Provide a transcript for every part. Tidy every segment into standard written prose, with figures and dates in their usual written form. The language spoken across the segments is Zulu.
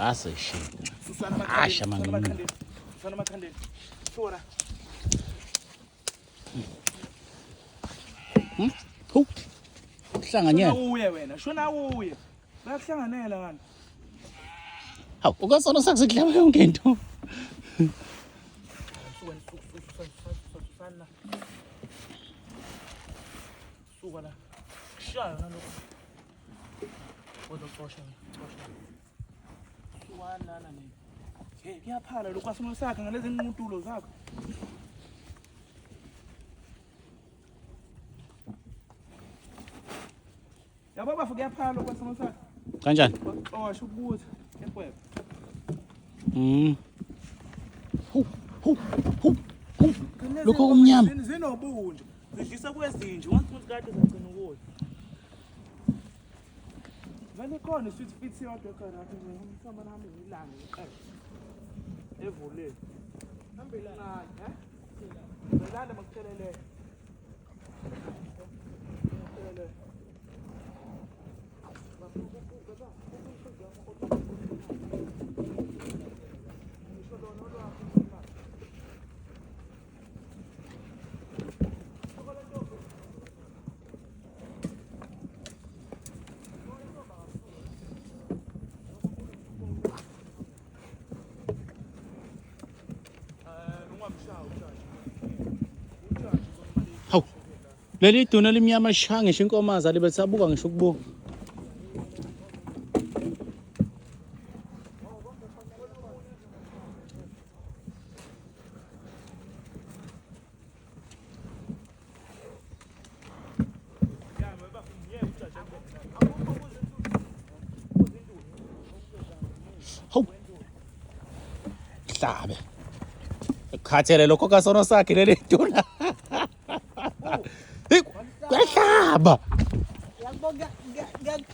Ase shit. Susana Asha mangini. Susana makhandeni. Sora. Hu. Hlanganyela. Uye wena, shona uye. Bayakuhlanganela ngani? Hawu, ukasona sakusihlaba yonke into. Susana. Suka la. Shaya nalokho. Odocosha. Suwana nani? Hey, kuyaphala lokho asimo sakhe ngalezi nqutulo zakho. Yabo bafu kuyaphala lokho asimo sakhe. Kanjani? Baxosha ukubuza ehwebo. Hu. Lokho kumnyama. Zinobunje. Zidlisa kwezinje, once kade zagcina ukudla. Vele khona isweet fit yodwa khona lapha nje umsamba nami ngilanga ngiqedwe. Evuleni. Hambela ngani, Belanda makuthelele. Hawu. Leli duna limnyama sha ngisho inkomazi libe sabuka ngisho ukubuka. Hawu. Hlabe. Khathele lokho kasona sakhe leli duna. Kuyahlaba. Yabona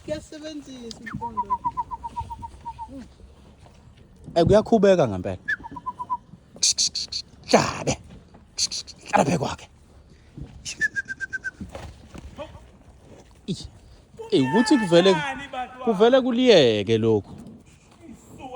kuyasebenzisa umpondo. Kuyakhubeka ngempela. Hlabe. Lapha kwakhe. Ukuthi kuvele kuliyeke lokho.